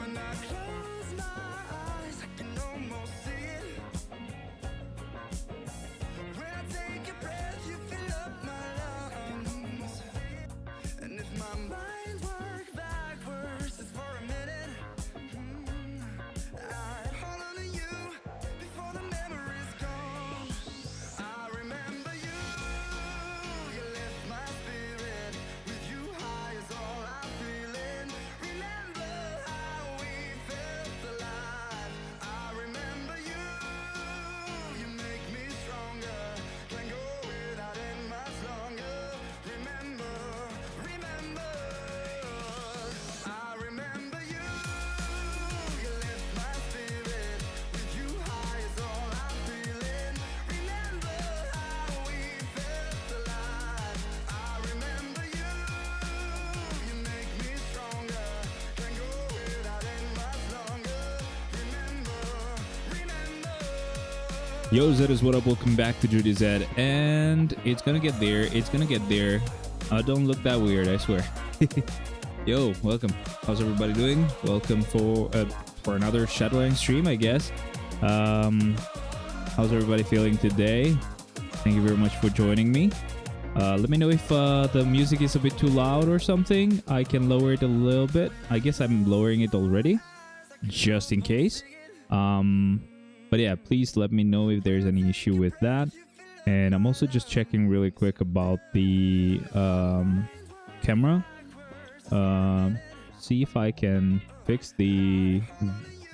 When I close my eyes, I can almost see it. When I take a breath, you fill up my lungs. And if my mind works backwards just for a minute, I'd hold on to you before the memory's gone. I remember you, you lift my spirit. With you high is all I'm feeling. Remember how we felt alive. I remember you, you make me stronger. Can't go without it much longer. Remember, remember, I remember you, you lift my spirit. With you high is all I'm feeling. Remember how we felt alive. I remember you, you make me stronger. Can't go without it much longer. Remember, remember. Yo, Zed is what up. Welcome back to Judy Zed, and it's gonna get there. It's gonna get there. Don't look that weird, I swear. Yo, welcome. How's everybody doing? Welcome for another Shadowline stream, I guess. How's everybody feeling today? Thank you very much for joining me. Let me know if the music is a bit too loud or something. I can lower it a little bit. I guess I'm lowering it already, just in case. But yeah, please let me know if there's any issue with that. And I'm also just checking really quick about the camera. See if I can fix the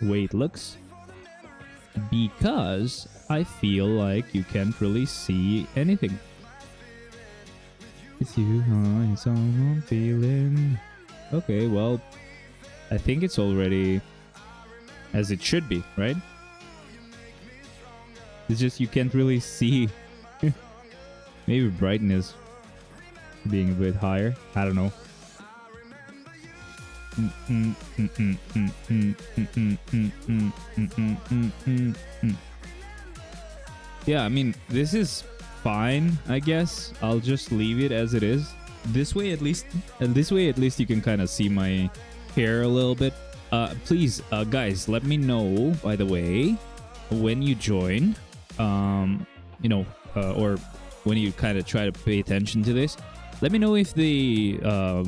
way it looks. Because I feel like you can't really see anything. It's you, it's all I'm feeling. Okay, well, I think it's already as it should be, right? It's just you can't really see. Maybe brightness being a bit higher. I don't know. Yeah, I mean, this is fine, I guess. I'll just leave it as it is. This way at least you can kind of see my hair a little bit. Please, guys, let me know, by the way, when you join, or when you kind of try to pay attention to this. Let me know if the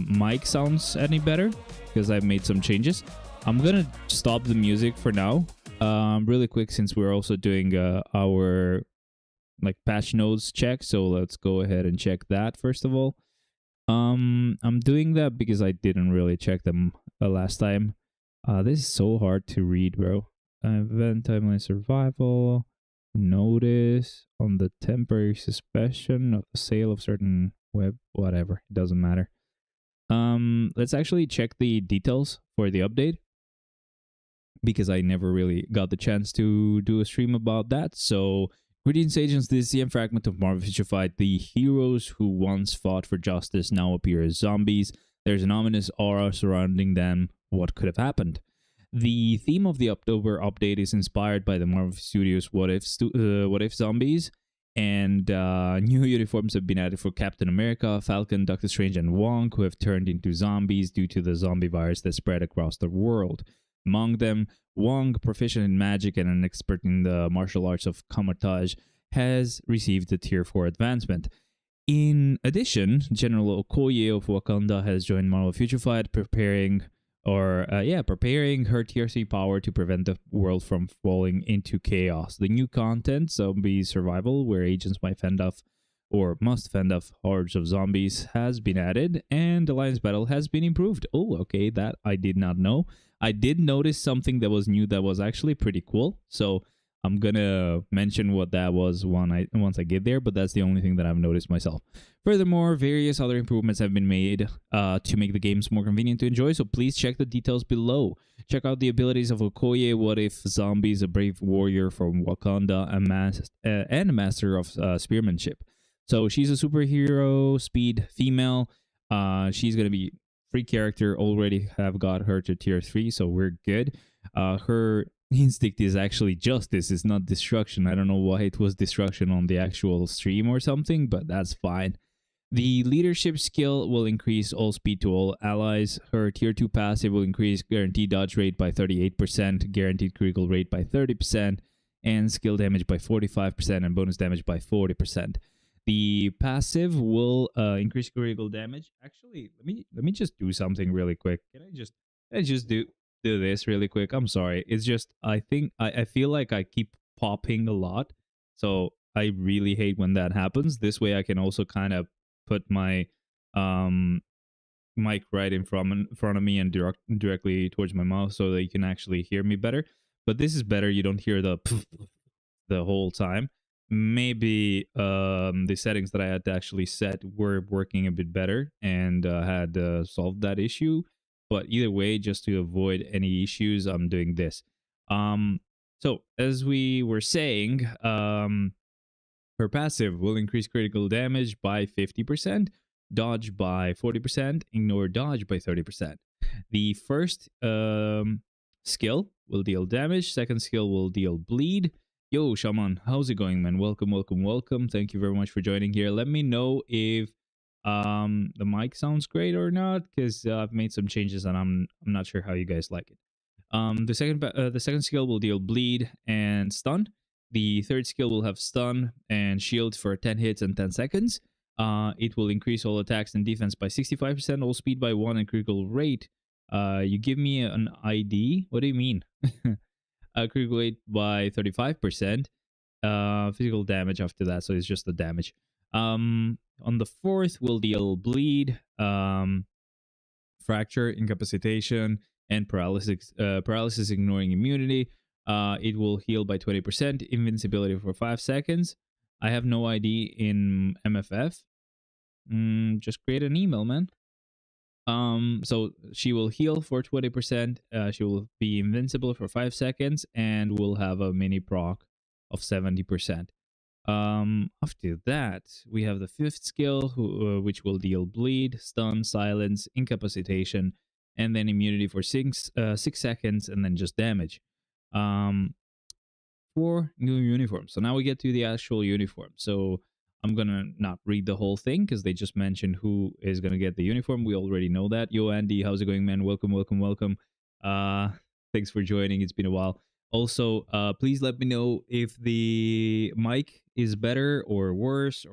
mic sounds any better, because I've made some changes. I'm gonna stop the music for now, really quick, since we're also doing our patch notes check. So let's go ahead and check that first of all. I'm doing that because I didn't really check them last time. This is so hard to read, bro. Event timeline survival. Notice on the temporary suspension of the sale of certain web, whatever, it doesn't matter. Let's actually check the details for the update, because I never really got the chance to do a stream about that. So, greetings agents, this is the fragment of Marvel Fight. The heroes who once fought for justice now appear as zombies. There's an ominous aura surrounding them. What could have happened? The theme of the October update is inspired by the Marvel Studios What If Zombies, and new uniforms have been added for Captain America, Falcon, Doctor Strange, and Wong, who have turned into zombies due to the zombie virus that spread across the world. Among them, Wong, proficient in magic and an expert in the martial arts of camouflage, has received a Tier 4 advancement. In addition, General Okoye of Wakanda has joined Marvel Future Fight, preparing her Tier 3 power to prevent the world from falling into chaos. The new content, Zombie Survival, where agents might fend off or must fend off hordes of zombies, has been added, and Alliance Battle has been improved. Oh, okay, that I did not know. I did notice something that was new that was actually pretty cool, so I'm gonna mention what that was once I get there, but that's the only thing that I've noticed myself. Furthermore, various other improvements have been made to make the games more convenient to enjoy, so please check the details below. Check out the abilities of Okoye, What If Zombies, a brave warrior from Wakanda, and a master of spearmanship. So she's a superhero, speed, female. She's gonna be free character. Already have got her to tier 3, so we're good. Her instinct is actually justice, it's not destruction. I don't know why it was destruction on the actual stream or something, but that's fine. The leadership skill will increase all speed to all allies. Her tier 2 passive will increase guaranteed dodge rate by 38%, guaranteed critical rate by 30%, and skill damage by 45%, and bonus damage by 40%. The passive will increase critical damage. Actually, let me just do something really quick. Can I just do this really quick? I'm sorry. It's just I feel like I keep popping a lot. So I really hate when that happens. This way I can also kind of put my um mic right in front of me and directly towards my mouth so that you can actually hear me better. But this is better. You don't hear the the whole time. Maybe the settings that I had to actually set were working a bit better and had solved that issue. But either way, just to avoid any issues, I'm doing this. Um, so as we were saying, her passive will increase critical damage by 50%, dodge by 40%, ignore dodge by 30%. The first skill will deal damage, second skill will deal bleed. Yo, Shaman, how's it going, man? Welcome, welcome, welcome. Thank you very much for joining here. Let me know if the mic sounds great or not, because I've made some changes and I'm not sure how you guys like it. The second skill will deal bleed and stun. The third skill will have stun and shield for 10 hits and 10 seconds. It will increase all attacks and defense by 65%, all speed by 1, and critical rate. You give me an ID? What do you mean? Critical rate by 35%. Physical damage after that, so it's just the damage. On the fourth, will deal bleed, fracture, incapacitation, and paralysis ignoring immunity. It will heal by 20%, invincibility for 5 seconds. I have no ID in MFF. Just create an email, man. So she will heal for 20%. She will be invincible for 5 seconds and will have a mini proc of 70%. After that, we have the fifth skill, which will deal bleed, stun, silence, incapacitation, and then immunity for 6 seconds, and then just damage. 4 new uniforms. So now we get to the actual uniform. So I'm gonna not read the whole thing because they just mentioned who is gonna get the uniform. We already know that. Yo, Andy, how's it going, man? Welcome, welcome, welcome. Thanks for joining. It's been a while. Also, please let me know if the mic is better or worse,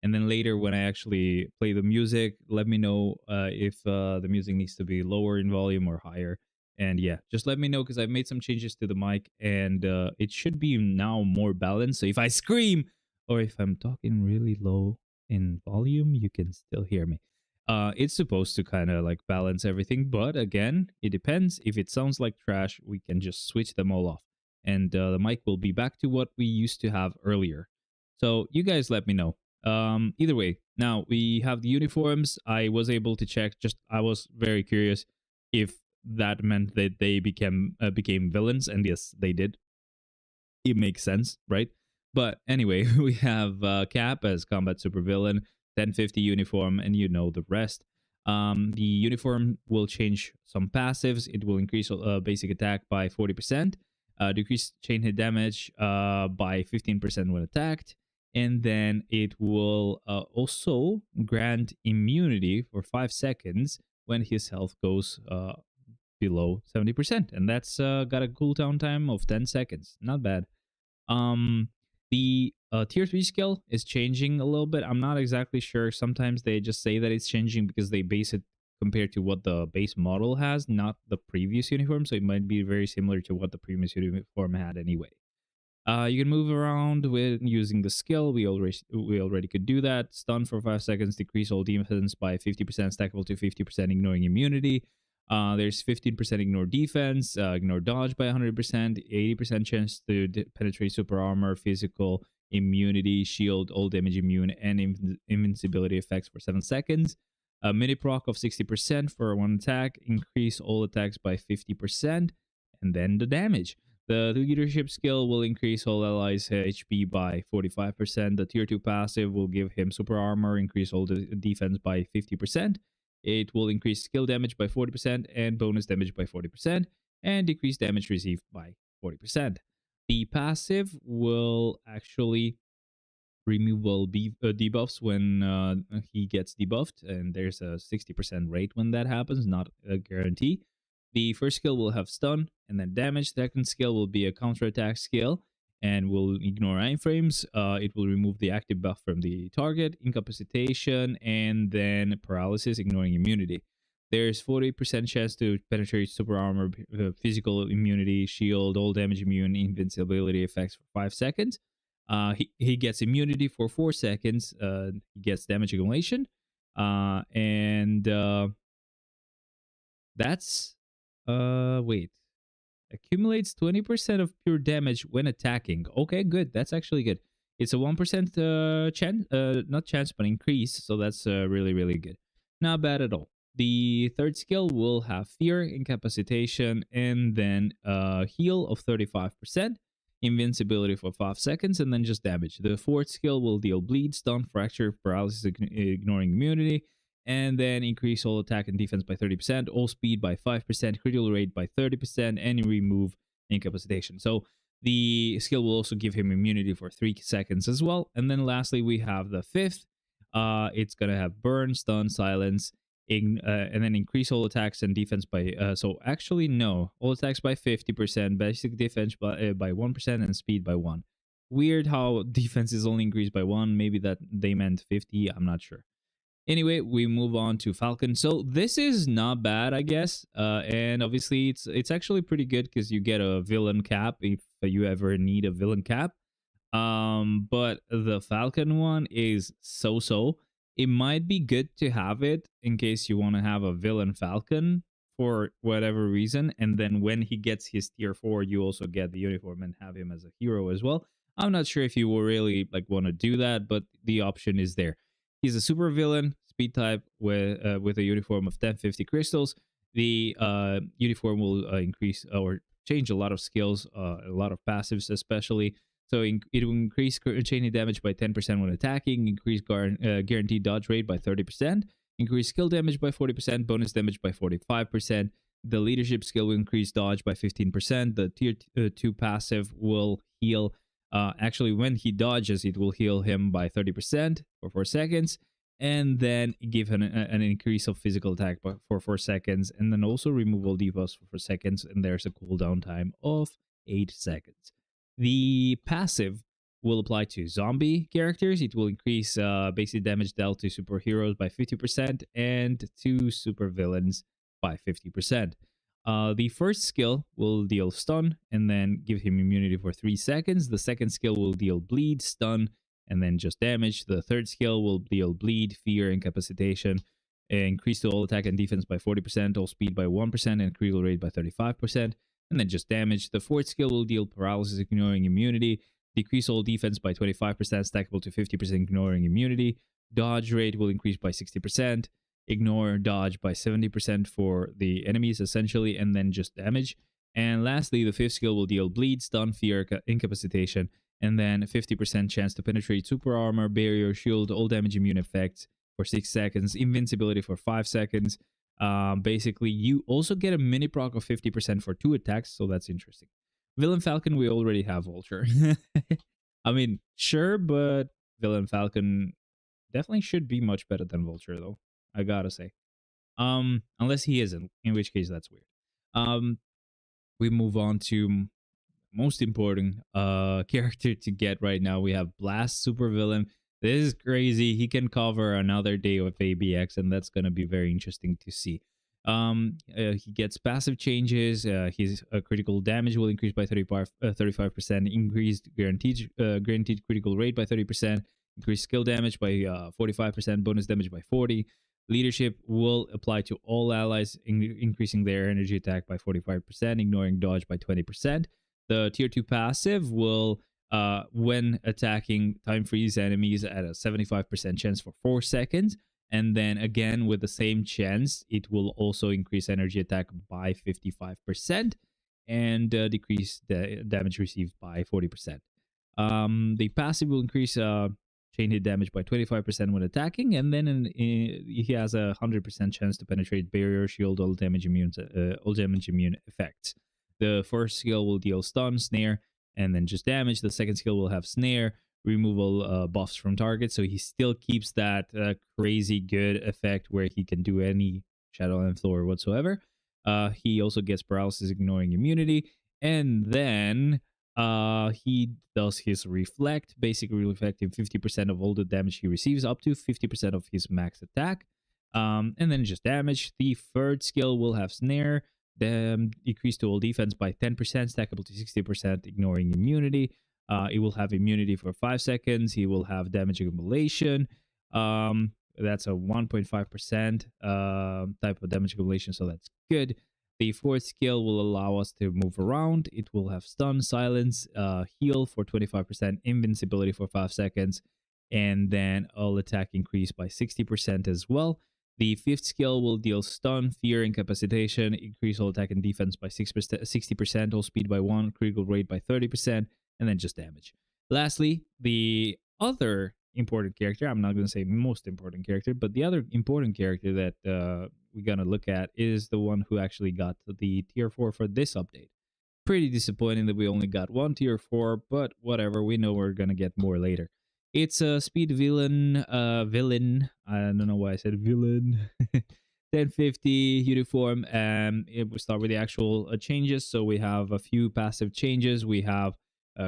and then later when I actually play the music, let me know if the music needs to be lower in volume or higher. And yeah, just let me know because I've made some changes to the mic and it should be now more balanced. So if I scream or if I'm talking really low in volume, you can still hear me. It's supposed to kind of like balance everything, but again, it depends. If it sounds like trash, we can just switch them all off and the mic will be back to what we used to have earlier. So you guys let me know. Either way, now we have the uniforms. I was able to check, I was very curious if that meant that they became villains, and yes, they did. It makes sense, right? But anyway, we have Cap as combat supervillain, 1050 uniform, and you know the rest. The uniform will change some passives. It will increase basic attack by 40%, decrease chain hit damage by 15% when attacked, and then it will also grant immunity for 5 seconds when his health goes below 70%, and that's got a cooldown time of 10 seconds. Not bad. The tier 3 skill is changing a little bit. I'm not exactly sure. Sometimes they just say that it's changing because they base it compared to what the base model has, not the previous uniform, so it might be very similar to what the previous uniform had anyway. You can move around with using the skill. We already could do that. Stun for 5 seconds, decrease all defense by 50%, stackable to 50%, ignoring immunity. There's 15% ignore defense, ignore dodge by 100%, 80% chance to penetrate super armor, physical immunity, shield, all damage immune, and invincibility effects for 7 seconds. A mini proc of 60% for one attack, increase all attacks by 50%, and then the damage. The leadership skill will increase all allies' HP by 45%. The tier 2 passive will give him super armor, increase all the defense by 50%. It will increase skill damage by 40% and bonus damage by 40%, and decrease damage received by 40%. The passive will actually removable debuffs when he gets debuffed, and there's a 60% rate when that happens, not a guarantee. The first skill will have stun and then damage. The second skill will be a counterattack skill and will ignore iframes. It will remove the active buff from the target, incapacitation, and then paralysis, ignoring immunity. There's 40% chance to penetrate super armor, physical immunity, shield, all damage immune, invincibility effects for 5 seconds. He gets immunity for 4 seconds. He gets damage accumulation. And that's... wait. Accumulates 20% of pure damage when attacking. Okay, good. That's actually good. It's a 1% chance, not chance, but increase. So that's really, really good. Not bad at all. The third skill will have fear, incapacitation, and then heal of 35%, invincibility for 5 seconds, and then just damage. The fourth skill will deal bleed, stun, fracture, paralysis, ignoring immunity, and then increase all attack and defense by 30%, all speed by 5%, critical rate by 30%, and remove incapacitation. So the skill will also give him immunity for 3 seconds as well. And then lastly, we have the fifth. It's going to have burn, stun, silence, and then increase all attacks and defense by... so actually, no. All attacks by 50%, basic defense by 1%, and speed by 1. Weird how defense is only increased by 1. Maybe that they meant 50. I'm not sure. Anyway, we move on to Falcon. So this is not bad, I guess. And obviously, it's actually pretty good because you get a villain cap if you ever need a villain cap. But the Falcon one is so-so. It might be good to have it in case you want to have a villain Falcon for whatever reason. And then when he gets his tier 4, you also get the uniform and have him as a hero as well. I'm not sure if you will really want to do that, but the option is there. He's a super villain, speed type with a uniform of 1050 crystals. The uniform will increase or change a lot of skills, a lot of passives especially. So it will increase chain damage by 10% when attacking, increase guaranteed dodge rate by 30%, increase skill damage by 40%, bonus damage by 45%. The leadership skill will increase dodge by 15%. The tier 2 passive will heal. Actually, when he dodges, it will heal him by 30% for 4 seconds. And then give him an increase of physical attack for 4 seconds. And then also removal debuffs for 4 seconds. And there's a cooldown time of 8 seconds. The passive will apply to zombie characters. It will increase basic damage dealt to superheroes by 50% and to supervillains by 50%. The first skill will deal stun and then give him immunity for 3 seconds. The second skill will deal bleed, stun, and then just damage. The third skill will deal bleed, fear, incapacitation, increase to all attack and defense by 40%, all speed by 1%, and critical rate by 35%, and then just damage. The fourth skill will deal paralysis, ignoring immunity, decrease all defense by 25%, stackable to 50%, ignoring immunity. Dodge rate will increase by 60%. Ignore dodge by 70% for the enemies essentially, and then just damage. And lastly, the fifth skill will deal bleed, stun, fear, incapacitation, and then 50% chance to penetrate super armor, barrier, shield, all damage immune effects for 6 seconds, invincibility for 5 seconds. Basically, you also get a mini proc of 50% for 2 attacks, so that's interesting. Villain Falcon, we already have Vulture. I mean, sure, but Villain Falcon definitely should be much better than Vulture, though. I gotta say. Unless he isn't, in which case that's weird. We move on to most important character to get right now. We have Blast Supervillain. This is crazy. He can cover another day of ABX, and that's gonna be very interesting to see. He gets passive changes. His critical damage will increase by 35%, increased guaranteed critical rate by 30%, increased skill damage by 45%, bonus damage by 40%. Leadership will apply to all allies, increasing their energy attack by 45%, ignoring dodge by 20%. The tier 2 passive will, when attacking, time freeze enemies at a 75% chance for 4 seconds. And then again, with the same chance, it will also increase energy attack by 55% and decrease the damage received by 40%. The passive will increase chain hit damage by 25% when attacking, and then he has a 100% chance to penetrate barrier, shield, all damage immune effects. The first skill will deal stun, snare, and then just damage. The second skill will have snare, removal buffs from target, so he still keeps that crazy good effect where he can do any shadow and floor whatsoever. He also gets paralysis ignoring immunity, and then he does his reflect, basically reflecting 50% of all the damage he receives, up to 50% of his max attack. And then just damage. The third skill will have snare, decrease to all defense by 10%, stackable to 60%, ignoring immunity. It will have immunity for 5 seconds. He will have damage accumulation. That's a 1.5% type of damage accumulation, so that's good. The fourth skill will allow us to move around. It will have stun, silence, heal for 25%, invincibility for 5 seconds, and then all attack increase by 60% as well. The fifth skill will deal stun, fear, incapacitation, increase all attack and defense by 60%, all speed by 1, critical rate by 30%, and then just damage. Lastly, the other important character, I'm not going to say most important character, but the other important character that we're going to look at is the one who actually got the tier 4 for this update. Pretty disappointing that we only got one tier 4, but whatever, we know we're going to get more later. It's a speed villain. I don't know why I said villain. 1050 uniform. It will start with the actual changes. So we have a few passive changes. We have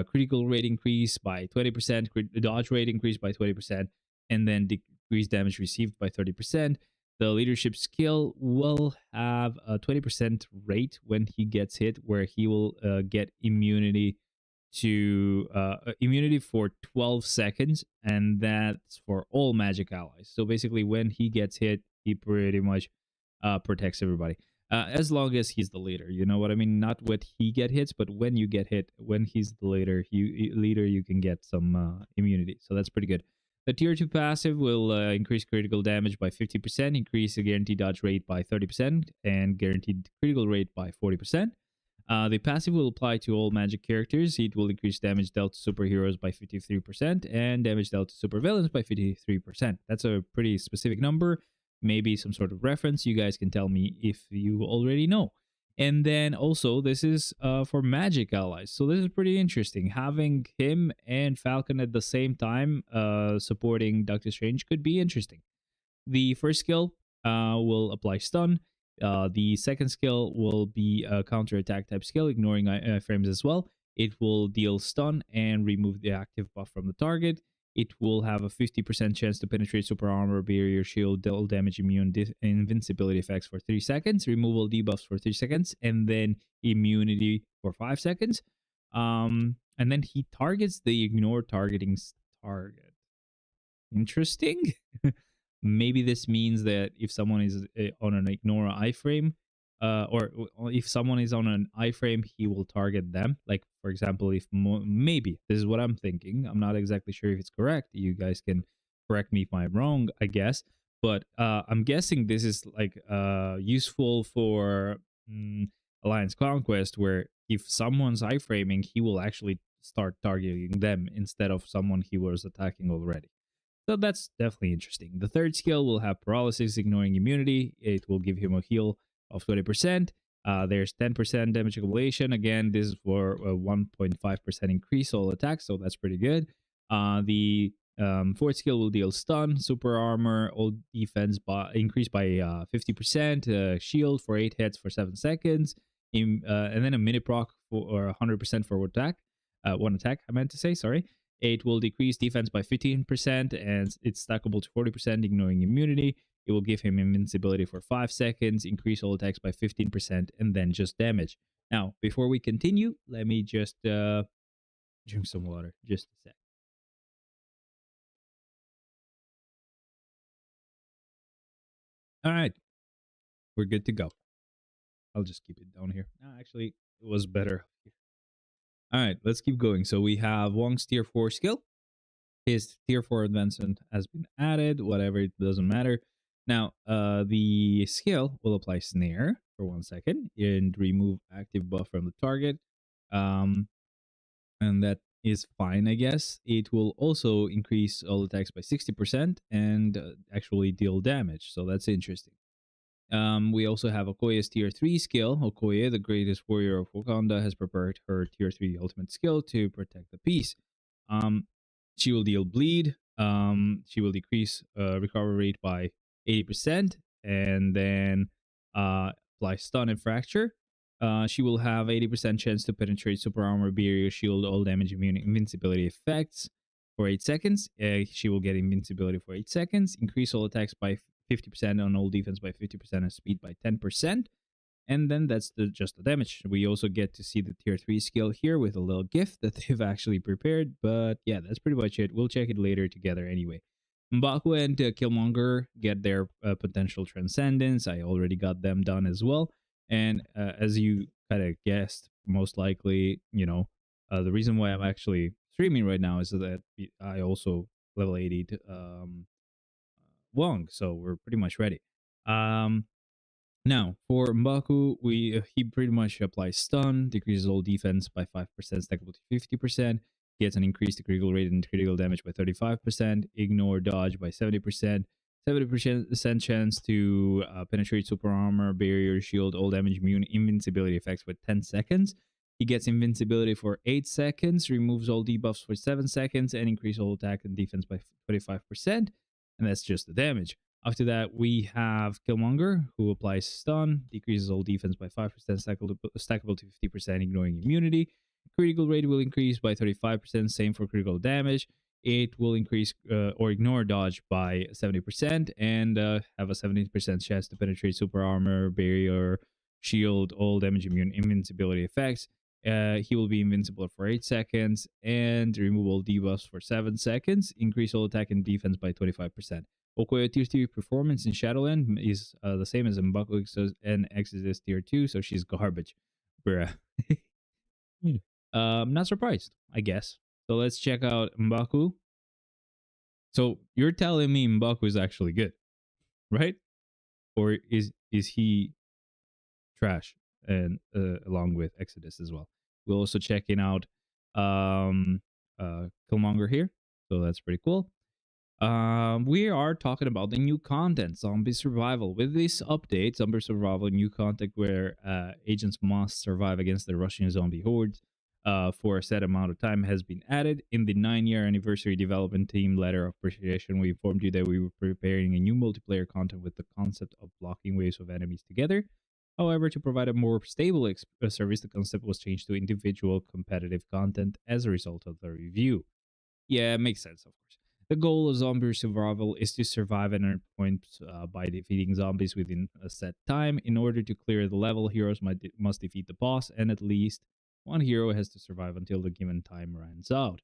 critical rate increase by 20%, dodge rate increase by 20%, and then decrease damage received by 30%. The leadership skill will have a 20% rate when he gets hit, where he will get immunity to immunity for 12 seconds, and that's for all magic allies. So basically, when he gets hit, he pretty much protects everybody. As long as he's the leader, you know what I mean? Not what he get hits, but when you get hit, when he's the leader, you can get some immunity. So that's pretty good. The tier 2 passive will increase critical damage by 50%, increase the guaranteed dodge rate by 30%, and guaranteed critical rate by 40%. The passive will apply to all magic characters. It will increase damage dealt to superheroes by 53% and damage dealt to supervillains by 53%. That's a pretty specific number. Maybe some sort of reference. You guys can tell me if you already know. And then also, this is for magic allies. So this is pretty interesting. Having him and Falcon at the same time supporting Doctor Strange could be interesting. The first skill will apply stun. The second skill will be a counter attack type skill, ignoring frames as well. It will deal stun and remove the active buff from the target. It will have a 50% chance to penetrate super armor, barrier, shield, dull damage, immune, invincibility effects for 3 seconds, removal debuffs for 3 seconds, and then immunity for 5 seconds. And then he targets the ignore targeting target. Interesting. Maybe this means that if someone is on an ignore iframe, or if someone is on an iframe, he will target them. Like, for example, if maybe this is what I'm thinking. I'm not exactly sure if it's correct. You guys can correct me if I'm wrong, I guess. But I'm guessing this is like useful for Alliance Conquest, where if someone's iframing, he will actually start targeting them instead of someone he was attacking already. So that's definitely interesting. The third skill will have paralysis, ignoring immunity. It will give him a heal of 20%. There's 10% damage accumulation. Again, this is for a 1.5% increase all attacks, so that's pretty good. The fourth skill will deal stun, super armor, all defense increase by 50%, shield for 8 hits for 7 seconds, and then a mini proc for 100% for one attack, I meant to say, sorry. It will decrease defense by 15%, and it's stackable to 40%, ignoring immunity. It will give him invincibility for 5 seconds, increase all attacks by 15%, and then just damage. Now, before we continue, let me just drink some water. Just a sec. All right. We're good to go. I'll just keep it down here. No, actually, it was better. All right, let's keep going. So we have Wong's tier 4 skill. His tier 4 advancement has been added. Whatever, it doesn't matter. Now, the skill will apply snare for 1 second and remove active buff from the target. And that is fine, I guess. It will also increase all attacks by 60% and actually deal damage. So that's interesting. We also have Okoye's tier 3 skill. Okoye, the greatest warrior of Wakanda, has prepared her tier 3 ultimate skill to protect the peace. She will deal bleed. She will decrease recovery rate by 80%, and then apply stun and fracture. She will have 80% chance to penetrate super armor, barrier, shield, all damage, immune, invincibility effects for 8 seconds. She will get invincibility for 8 seconds. Increase all attacks by 50% on all defense by 50% and speed by 10%. And then that's just the damage. We also get to see the tier 3 skill here with a little gift that they've actually prepared. But yeah, that's pretty much it. We'll check it later together anyway. Mbaku and Killmonger get their potential transcendence. I already got them done as well. And as you kind of guessed, most likely, the reason why I'm actually streaming right now is that I also level 80 Wong. So we're pretty much ready. Now, for Mbaku, he pretty much applies stun, decreases all defense by 5%, stackable to 50%, gets an increased critical rate and critical damage by 35%, ignore dodge by 70%, 70% chance to penetrate super armor, barrier, shield, all damage, immune, invincibility effects for 10 seconds. He gets invincibility for 8 seconds, removes all debuffs for 7 seconds, and increase all attack and defense by 25%. And that's just the damage. After that, we have Killmonger, who applies stun, decreases all defense by 5%, stackable to 50%, ignoring immunity. Critical rate will increase by 35%, same for critical damage. It will increase or ignore dodge by 70%, and have a 70% chance to penetrate super armor, barrier, shield, all damage, immune, invincibility effects. He will be invincible for 8 seconds, and remove all debuffs for 7 seconds. Increase all attack and defense by 25%. Okoye tier 3 performance in Shadowland is the same as Mbaku and Exodus tier 2, so she's garbage. Bruh. I'm not surprised, I guess. So let's check out Mbaku. So you're telling me Mbaku is actually good, right? Or is he trash? And along with Exodus as well. We're also checking out Killmonger here. So that's pretty cool. We are talking about the new content, Zombie Survival. With this update, Zombie Survival new content where agents must survive against the Russian zombie hordes for a set amount of time has been added. In the 9-year anniversary development team letter of appreciation, we informed you that we were preparing a new multiplayer content with the concept of blocking waves of enemies together. However, to provide a more stable service, the concept was changed to individual competitive content as a result of the review. Yeah, it makes sense, of course. The goal of zombie survival is to survive and earn points by defeating zombies within a set time. In order to clear the level, heroes must defeat the boss, and at least one hero has to survive until the given time runs out.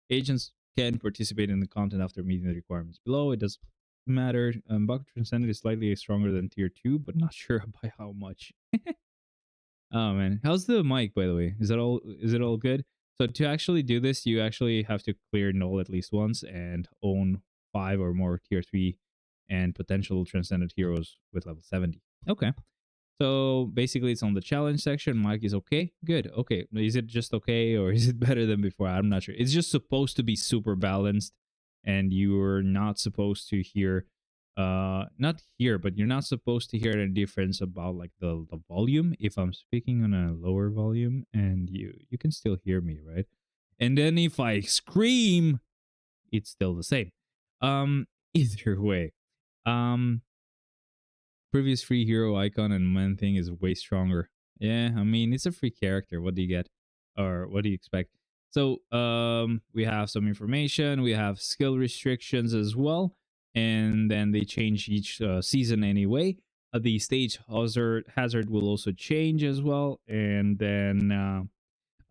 Agents can participate in the content after meeting the requirements below. It does matter. Bug Transcendent is slightly stronger than tier 2, but not sure by how much. Oh man, how's the mic, by the way? Is it all good? So to actually do this, you actually have to clear null at least once and own 5 or more tier 3 and potential transcendent heroes with level 70. Okay. So basically it's on the challenge section. Mic is okay. Good. Okay. Is it just okay or is it better than before? I'm not sure. It's just supposed to be super balanced and you're not supposed to hear not here, but you're not supposed to hear a difference about like the volume if I'm speaking on a lower volume, and you can still hear me, right? And then if I scream, it's still the same. Either way, previous free hero icon and man thing is way stronger. Yeah, I mean it's a free character. What do you get, or what do you expect? So we have some information. We have skill restrictions as well, and then they change each season anyway. The stage hazard will also change as well, and then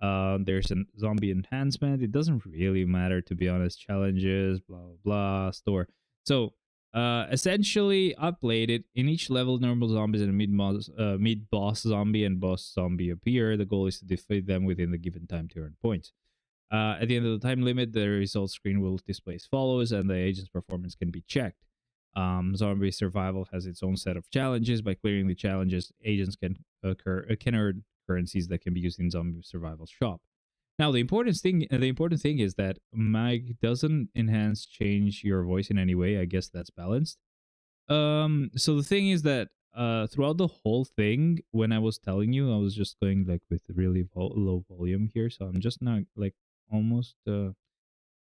there's a zombie enhancement. It doesn't really matter, to be honest. Challenges, blah blah blah, store. So essentially, I played it. In each level, normal zombies and a mid boss zombie and boss zombie appear. The goal is to defeat them within the given time to earn points. At the end of the time limit, the results screen will display as follows, and the agent's performance can be checked. Zombie survival has its own set of challenges. By clearing the challenges, agents can earn currencies that can be used in zombie survival shop. Now, the important thing is that mic doesn't change your voice in any way. I guess that's balanced. So the thing is that throughout the whole thing, when I was telling you, I was just going like with really low volume here. So I'm just not like almost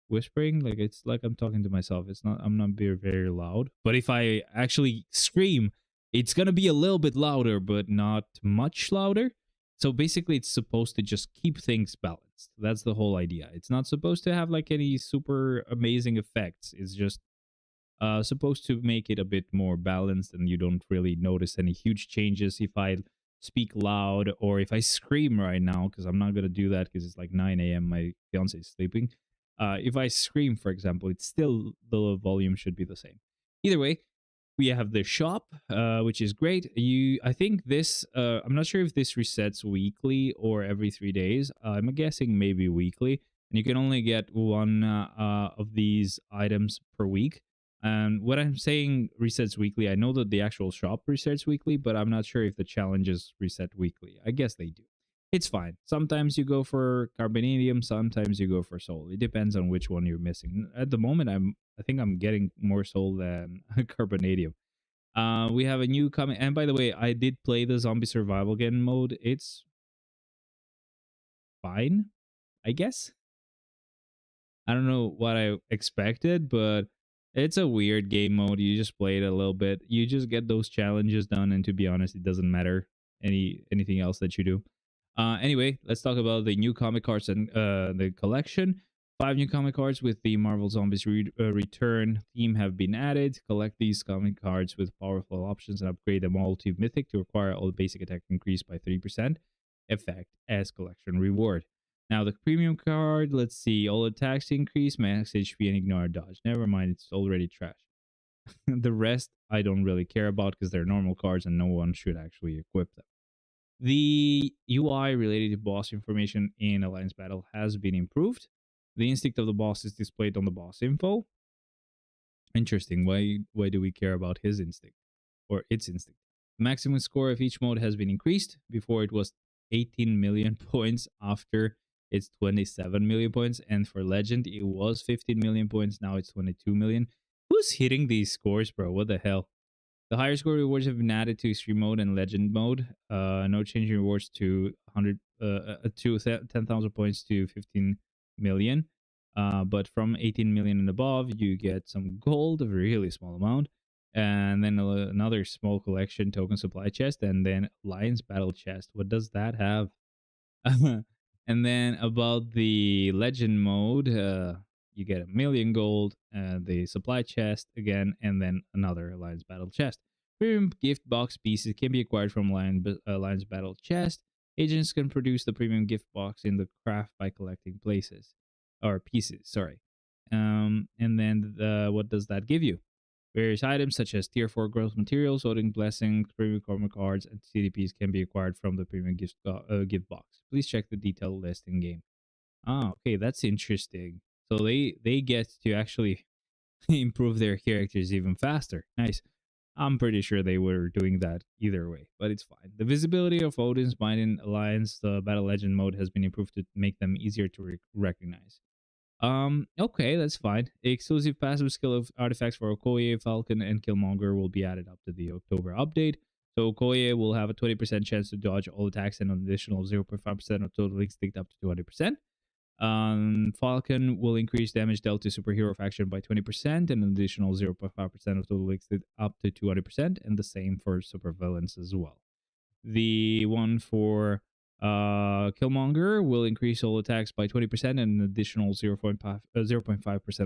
whispering. Like it's like I'm talking to myself. It's not. I'm not very very loud. But if I actually scream, it's gonna be a little bit louder, but not much louder. So basically, it's supposed to just keep things balanced. That's the whole idea. It's not supposed to have like any super amazing effects. It's just supposed to make it a bit more balanced, and you don't really notice any huge changes if I speak loud or if I scream right now, because I'm not gonna do that because it's like 9 a.m. My fiance is sleeping. If I scream, for example, it's still the volume should be the same. Either way, we have the shop, which is great. I think this, I'm not sure if this resets weekly or every 3 days. I'm guessing maybe weekly, and you can only get one of these items per week. And what I'm saying resets weekly, I know that the actual shop resets weekly, but I'm not sure if the challenges reset weekly. I guess they do. It's fine. Sometimes you go for carbonadium, sometimes you go for soul. It depends on which one you're missing. At the moment, I think I'm getting more soul than carbonadium. We have a new coming, and by the way, I did play the zombie survival game mode. It's fine, I guess. I don't know what I expected, but it's a weird game mode. You just play it a little bit. You just get those challenges done, and to be honest, it doesn't matter anything else that you do. Anyway, let's talk about the new comic cards and the collection. 5 new comic cards with the Marvel Zombies Return theme have been added. Collect these comic cards with powerful options and upgrade them all to Mythic to acquire all basic attack increase by 3% effect as collection reward. Now the premium card, let's see, all attacks increase, max HP, and ignore dodge. Never mind, it's already trash. The rest I don't really care about because they're normal cards and no one should actually equip them. The UI related to boss information in Alliance Battle has been improved. The instinct of the boss is displayed on the boss info. Interesting. Why do we care about his instinct or its instinct? The maximum score of each mode has been increased. Before it was 18 million points, after it's 27 million points, and for legend it was 15 million points. Now it's 22 million. Who's hitting these scores, bro? What the hell? The higher score rewards have been added to extreme mode and legend mode. No change in rewards to 10,000 points to 15 million. But from 18 million and above, you get some gold, a really small amount, and then another small collection token supply chest, and then Lions Battle chest. What does that have? And then about the legend mode, you get 1,000,000 gold, the supply chest again, and then another Lions Battle chest. Premium gift box pieces can be acquired from Lions Battle chest. Agents can produce the premium gift box in the craft by collecting places or pieces. Sorry. And then what does that give you? Various items such as tier 4 growth materials, voting blessings, premium karma cards, and CDPs can be acquired from the premium gift box. Please check the detailed list in game. Ah, okay, that's interesting. So they get to actually improve their characters even faster. Nice. I'm pretty sure they were doing that either way, but it's fine. The visibility of Odin's Might in Alliance, the Battle Legend mode, has been improved to make them easier to recognize. Okay, that's fine. Exclusive passive skill of artifacts for Okoye, Falcon, and Killmonger will be added up to the October update. So Okoye will have a 20% chance to dodge all attacks and an additional 0.5% of total instinct up to 200%. Falcon will increase damage dealt to superhero faction by 20% and an additional 0.5% of total instinct up to 200%, and the same for supervillains as well. The one for Killmonger will increase all attacks by 20% and an additional 0.5%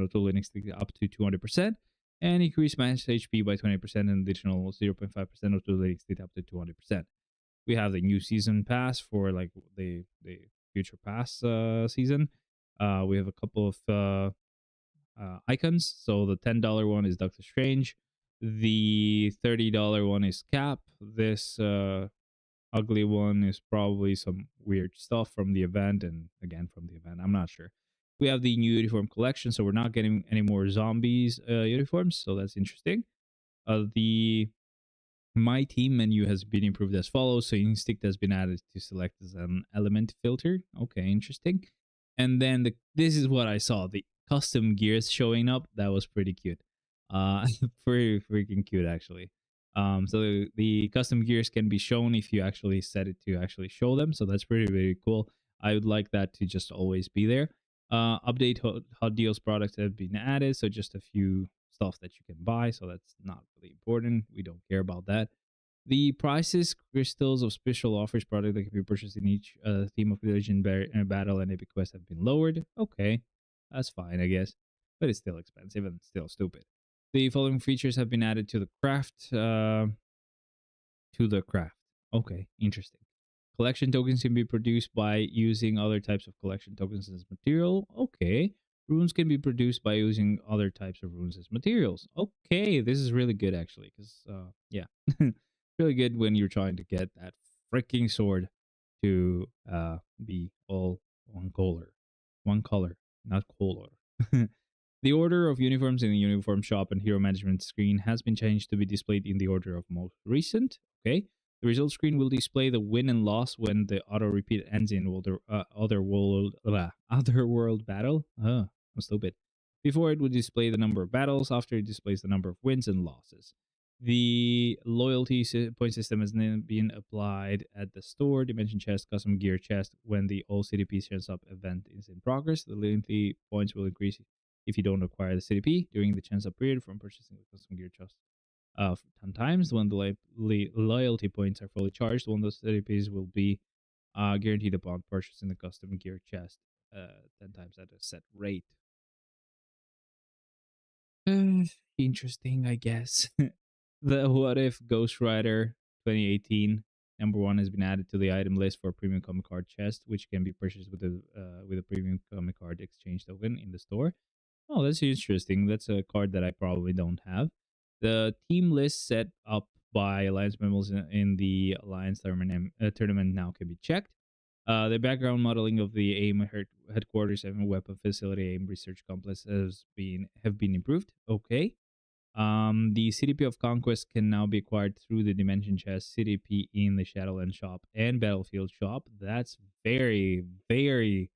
of total instinct up to 200%, and increase max HP by 20% and an additional 0.5% of total instinct up to 200%. We have the new season pass for like the future pass season. We have a couple of icons. So the $10 one is Doctor Strange. The $30 one is Cap. This ugly one is probably some weird stuff from the event, and again from the event, I'm not sure. We have the new uniform collection, so we're not getting any more zombies uniforms, so that's interesting. The My Team menu has been improved as follows. So instinct has been added to select as an element filter. Okay, interesting. And then this is what I saw, the custom gears showing up. That was pretty cute. Pretty freaking cute actually. So the custom gears can be shown if you actually set it to actually show them. So that's pretty cool. I would like that to just always be there. Update hot deals products that have been added, so just a few stuff that you can buy, so that's not really important. We don't care about that. The prices, crystals of special offers product that can be purchased in each theme of religion, battle, and epic quest have been lowered. Okay, that's fine, I guess, but it's still expensive and still stupid. The following features have been added to the craft. Okay, interesting. Collection tokens can be produced by using other types of collection tokens as material. Okay. Runes can be produced by using other types of runes as materials. Okay, this is really good actually, because yeah, really good when you're trying to get that freaking sword to be all one color, not color. The order of uniforms in the uniform shop and hero management screen has been changed to be displayed in the order of most recent. Okay. The result screen will display the win and loss when the auto repeat ends in other world battle. I'm stupid. Before it would display the number of battles. After it displays the number of wins and losses. The loyalty point system has then been applied at the store, dimension chest, custom gear chest when the all CDP turns up event is in progress. The loyalty points will increase if you don't acquire the CDP during the chance up period from purchasing the custom gear chest 10 times. When the loyalty points are fully charged, one of those CDPs will be guaranteed upon purchasing the custom gear chest 10 times at a set rate. Interesting, I guess. The What If Ghost Rider 2018 number 1 has been added to the item list for premium comic card chest, which can be purchased with a premium comic card exchange token in the store. Oh, that's interesting. That's a card that I probably don't have. The team list set up by Alliance members in the Alliance tournament now can be checked. The background modeling of the AIM headquarters and weapon facility AIM research complex have been improved. Okay. The CDP of Conquest can now be acquired through the Dimension Chest CDP in the Shadowland shop and Battlefield shop. That's very, very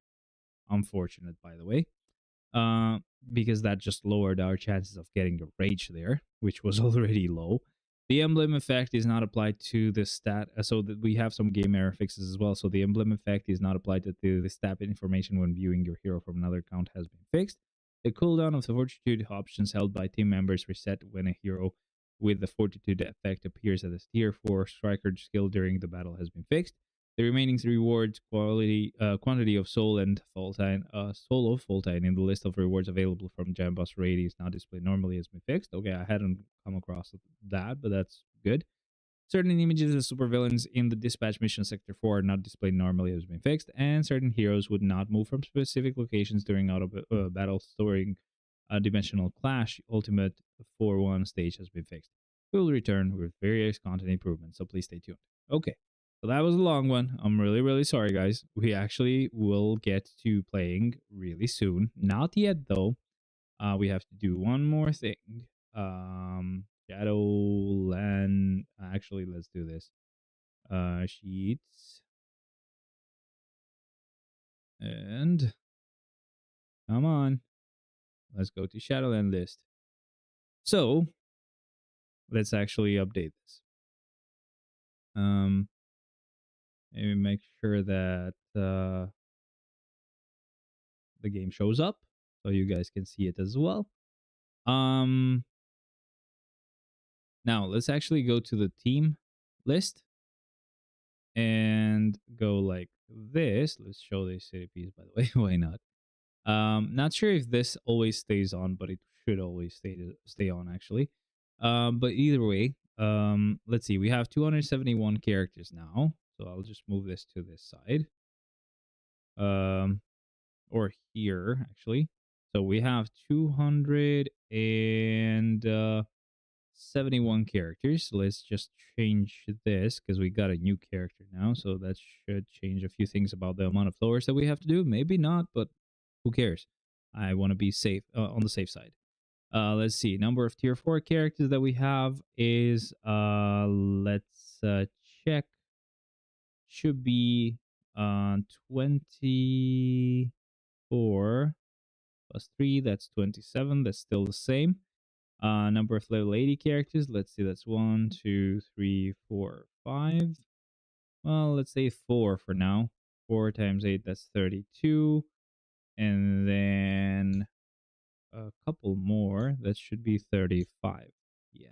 unfortunate, by the way, uh, because that just lowered our chances of getting a rage there, which was already low. The emblem effect is not applied to the stat, so that we have some game error fixes as well. So the emblem effect is not applied to the stat information when viewing your hero from another account has been fixed. The cooldown of the fortitude options held by team members reset when a hero with the fortitude effect appears as a tier 4 striker skill during the battle has been fixed. The remaining rewards quantity of soul and soul of Fultine in the list of rewards available from Giant Boss Raid is now displayed normally has been fixed. Okay, I hadn't come across that, but that's good. Certain images of supervillains in the dispatch mission sector 4 are not displayed normally has been fixed, and certain heroes would not move from specific locations during out of battle storing a dimensional clash ultimate 4-1 stage has been fixed. We will return with various content improvements, so please stay tuned. Okay. So that was a long one. I'm really, really sorry, guys. We actually will get to playing really soon. Not yet, though. We have to do one more thing. Shadowland. Actually, let's do this. Sheets. And come on. Let's go to Shadowland list. So let's actually update this. Maybe make sure that the game shows up so you guys can see it as well. Now let's actually go to the team list and go like this. Let's show these CDPs, by the way. Why not? Not sure if this always stays on, but it should always stay on actually. But either way, let's see. We have 271 characters now, so I'll just move this to this side. Or here actually. So we have 271 characters. Let's just change this because we got a new character now. So that should change a few things about the amount of floors that we have to do. Maybe not, but who cares? I want to be safe on the safe side. Let's see. Number of tier 4 characters that we have is let's check. Should be 24 plus 3, that's 27. That's still the same. Number of level 80 characters, let's see, that's 1, 2, 3, 4, 5. Well, let's say 4 for now. 4 times 8, that's 32. And then a couple more. That should be 35. Yeah.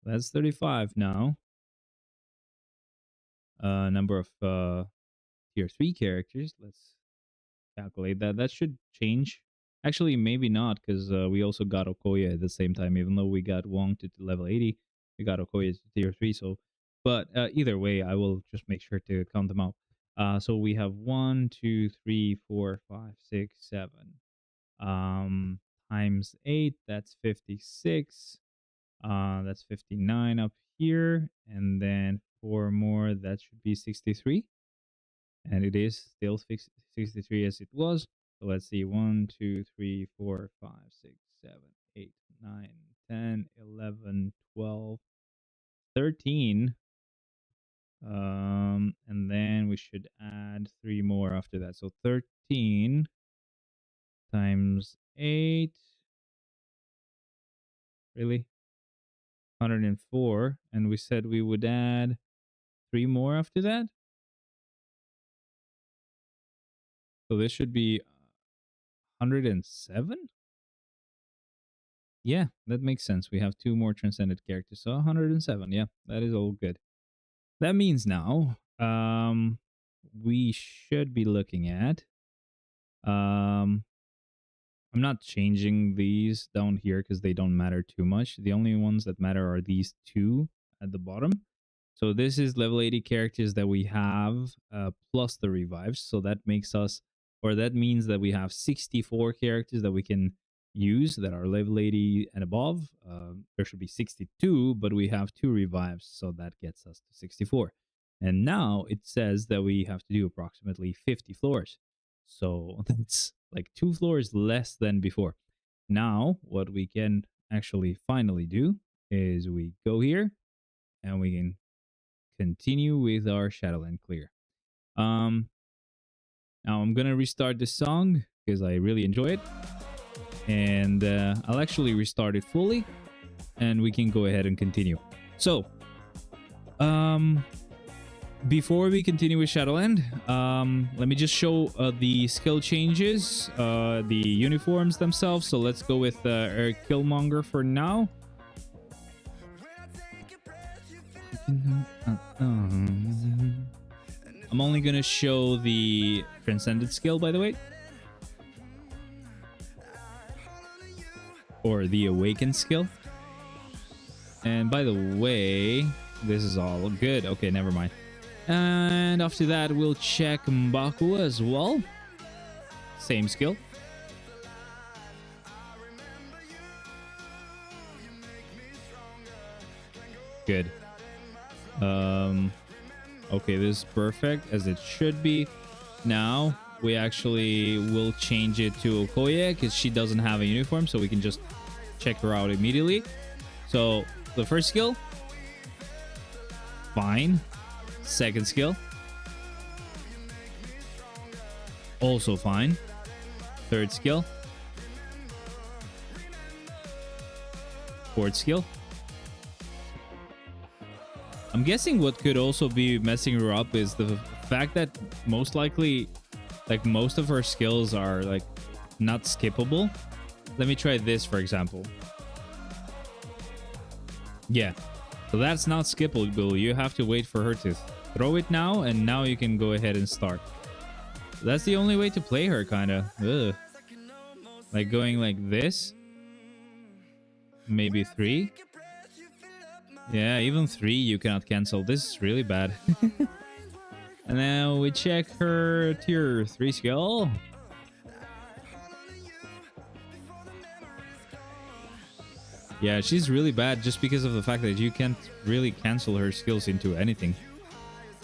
That's 35 now. Number of tier 3 characters. Let's calculate that. That should change. Actually, maybe not, because we also got Okoye at the same time. Even though we got Wong to level 80, we got Okoye to tier 3. So, but either way, I will just make sure to count them out. So we have 1, 2, 3, 4, 5, 6, 7. Times 8, that's 56. That's 59 up here. And then 4 more, that should be 63. And it is still 63 as it was. So let's see, 1, 2, 3, 4, 5, 6, 7, 8, 9, 10, 11, 12, 13. And then we should add 3 more after that. So 13 times 8. Really? 104. And we said we would add 3 more after that. So this should be 107. Yeah, that makes sense. We have 2 more transcended characters. So 107. Yeah, that is all good. That means now we should be looking at I'm not changing these down here because they don't matter too much. The only ones that matter are these 2 at the bottom. So this is level 80 characters that we have plus the revives. So that makes us, or that means that we have 64 characters that we can use that are level 80 and above. There should be 62, but we have 2 revives. So that gets us to 64. And now it says that we have to do approximately 50 floors. So that's like 2 floors less than before. Now, what we can actually finally do is we go here and we can continue with our Shadowland clear. Now I'm gonna restart the song because I really enjoy it, and I'll actually restart it fully, and we can go ahead and continue. So, before we continue with Shadowland, let me just show the skill changes, the uniforms themselves. So let's go with Eric Killmonger for now. I'm only gonna show the Transcended skill, by the way. Or the Awakened skill. And by the way, this is all good. Okay, never mind. And after that, we'll check Mbaku as well. Same skill. Good. Okay, this is perfect as it should be. Now we actually will change it to Okoye because she doesn't have a uniform, so we can just check her out immediately. So the first skill, fine. Second skill, also fine. Third skill, fourth skill. I'm guessing what could also be messing her up is the fact that most likely, like, most of her skills are like not skippable. Let me try this, for example. Yeah, so that's not skippable. You have to wait for her to throw it now, and now you can go ahead and start. That's the only way to play her, kind of. Like going like this. Maybe 3. Yeah, even 3 you cannot cancel. This is really bad. And now we check her tier 3 skill. Yeah, she's really bad just because of the fact that you can't really cancel her skills into anything.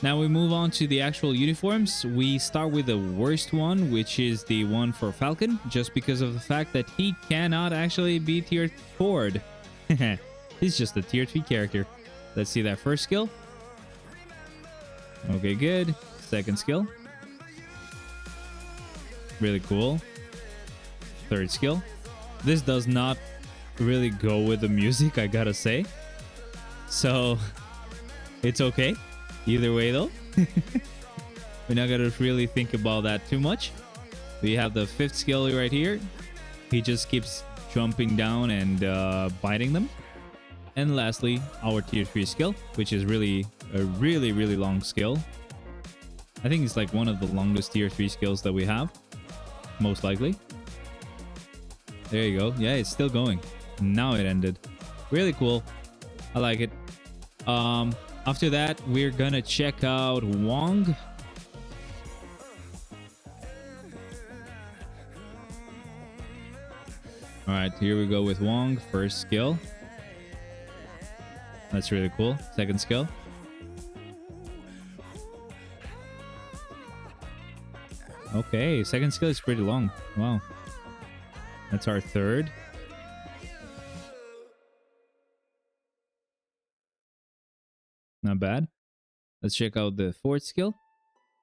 Now we move on to the actual uniforms. We start with the worst one, which is the one for Falcon, just because of the fact that he cannot actually be tier 4'd. He's just a tier 3 character. Let's see that first skill. Okay, good. Second skill. Really cool. Third skill. This does not really go with the music, I gotta say. So, it's okay. Either way, though. We're not gonna really think about that too much. We have the 5th skill right here. He just keeps jumping down and biting them. And lastly, our tier 3 skill, which is really a really long skill. I think it's like one of the longest tier 3 skills that we have, most likely. There you go. Yeah, it's still going. Now it ended. Really cool. I like it. After that, we're gonna check out Wong. All right, here we go with Wong. First skill. That's really cool. Second skill. Okay, second skill is pretty long. Wow. That's our third. Not bad. Let's check out the 4th skill.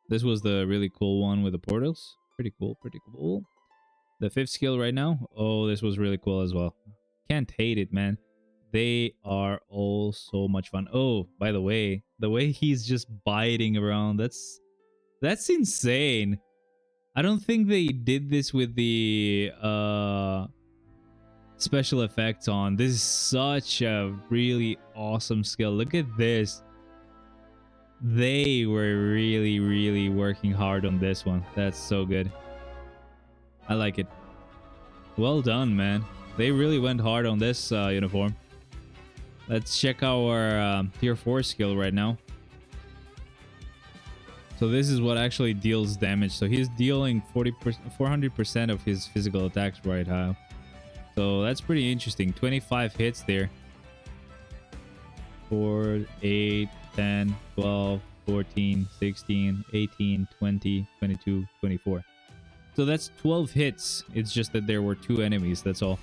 This was the really cool one with the portals. Pretty cool, pretty cool. The 5th skill right now. Oh, this was really cool as well. Can't hate it, man. They are all so much fun. Oh, by the way he's just biting around, that's insane. I don't think they did this with the special effects on. This is such a really awesome skill. Look at this. They were really working hard on this one. That's so good. I like it. Well done, man. They really went hard on this uniform. Let's check our tier 4 skill right now. So this is what actually deals damage. So he's dealing 400% of his physical attacks right now. So that's pretty interesting. 25 hits there. 4, 8, 10, 12, 14, 16, 18, 20, 22, 24. So that's 12 hits. It's just that there were 2 enemies. That's all.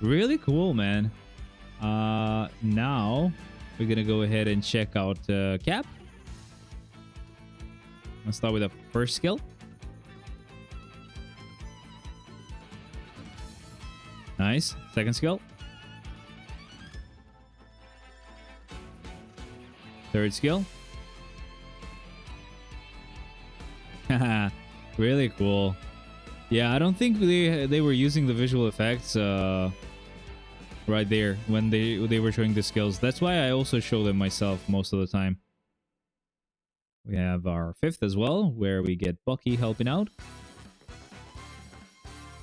Really cool, man. Now we're gonna go ahead and check out Cap. Let's start with the first skill. Nice. Second skill. Third skill. Haha, really cool. Yeah, I don't think they were using the visual effects right there when they were showing the skills. That's why I also show them myself most of the time. We have our 5th as well, where we get Bucky helping out.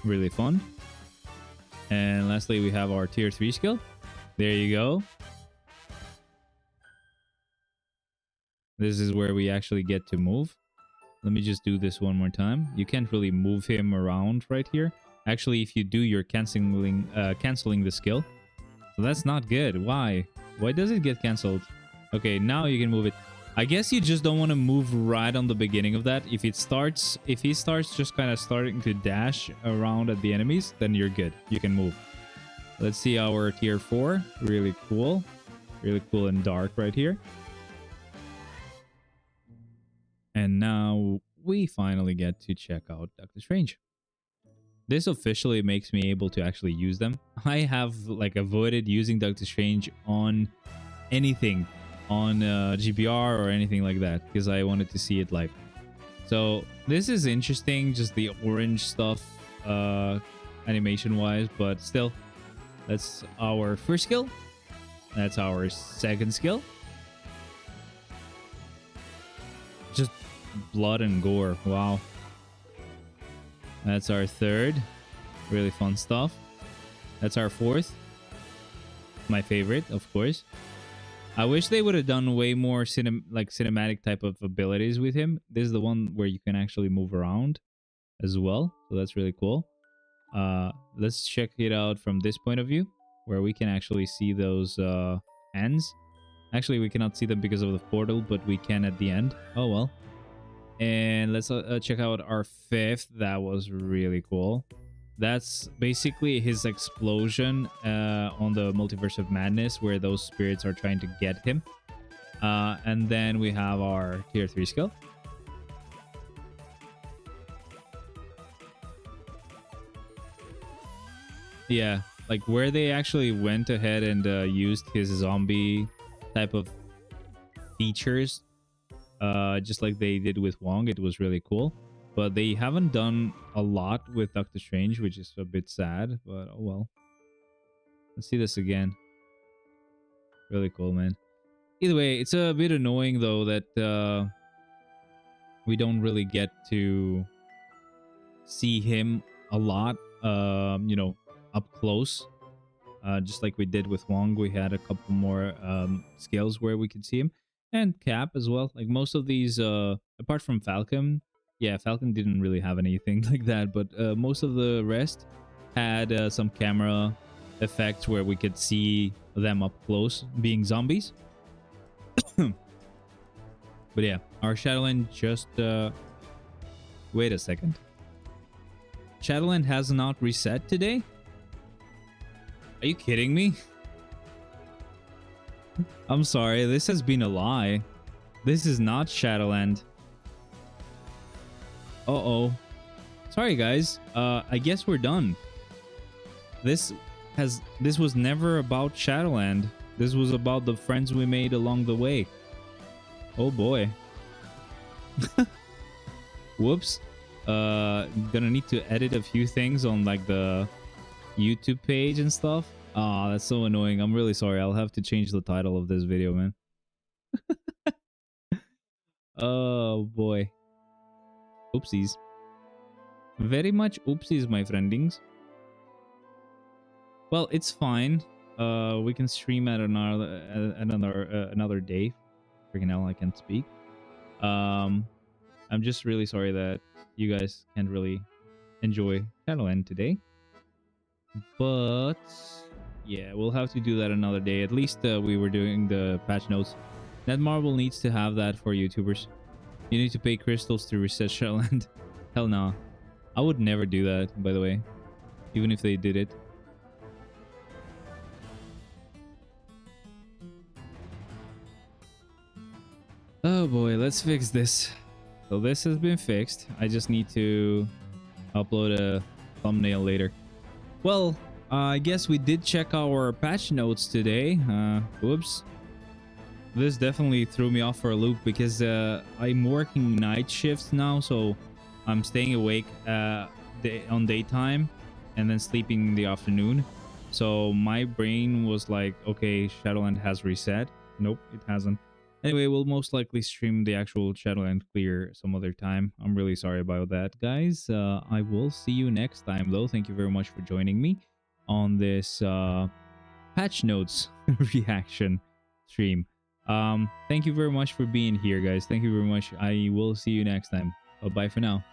Really fun. And lastly, we have our tier 3 skill. There you go. This is where we actually get to move. Let me just do this one more time. You can't really move him around right here. Actually, if you do, you're canceling the skill. So that's not good. Why? Why does it get cancelled? Okay, now you can move it. I guess you just don't want to move right on the beginning of that. If he starts just kind of starting to dash around at the enemies, then you're good. You can move. Let's see our tier 4. Really cool. Really cool and dark right here. And now we finally get to check out Doctor Strange. This officially makes me able to actually use them. I have like avoided using Doctor Strange on anything, on GBR or anything like that, because I wanted to see it live. So this is interesting, just the orange stuff animation wise, but still, that's our first skill. That's our second skill. Just blood and gore. Wow. That's our third. Really fun stuff. That's our 4th. My favorite, of course. I wish they would have done way more cinematic type of abilities with him. This is the one where you can actually move around as well. So that's really cool. Let's check it out from this point of view, where we can actually see those hands. Actually, we cannot see them because of the portal, but we can at the end. Oh, well. And let's check out our 5th. That was really cool. That's basically his explosion on the Multiverse of Madness, where those spirits are trying to get him. And then we have our tier 3 skill. Yeah, like where they actually went ahead and used his zombie type of features, just like they did with Wong. It was really cool. but they haven't done a lot with Doctor Strange, which is a bit sad, but oh well. Let's see this again. Really cool, man. Either way, it's a bit annoying though that we don't really get to see him a lot, you know, up close. Just like we did with Wong, we had a couple more scales where we could see him, and Cap as well. Like most of these, apart from Falcon, yeah, Falcon didn't really have anything like that, but most of the rest had some camera effects where we could see them up close being zombies. But yeah, our Shadowland just wait a second. Shadowland has not reset today? Are you kidding me? I'm sorry, this has been a lie. This is not Shadowland. Uh-oh. Sorry guys. I guess we're done. This was never about Shadowland. This was about the friends we made along the way. Oh boy. Whoops. Gonna need to edit a few things on like the YouTube page and stuff. Ah, that's so annoying. I'm really sorry. I'll have to change the title of this video, man. Oh boy. Oopsies. Very much oopsies, my friendings. Well, it's fine. We can stream at another day. Freaking hell, I can't speak. I'm just really sorry that you guys can't really enjoy Shadowland today. But yeah, we'll have to do that another day. At least we were doing the patch notes. Netmarble needs to have that for YouTubers. You need to pay crystals to reset Shadowland. Hell no. I would never do that, by the way. Even if they did it. Oh boy, let's fix this. So this has been fixed. I just need to upload a thumbnail later. Well, I guess we did check our patch notes today. Whoops. This definitely threw me off for a loop because I'm working night shifts now, so I'm staying awake on daytime and then sleeping in the afternoon. So my brain was like, okay, Shadowland has reset. Nope, it hasn't. Anyway, we'll most likely stream the actual Shadowland clear some other time. I'm really sorry about that, guys. I will see you next time, though. Thank you very much for joining me on this patch notes reaction stream. Thank you very much for being here, guys. Thank you very much. I will see you next time. Bye for now.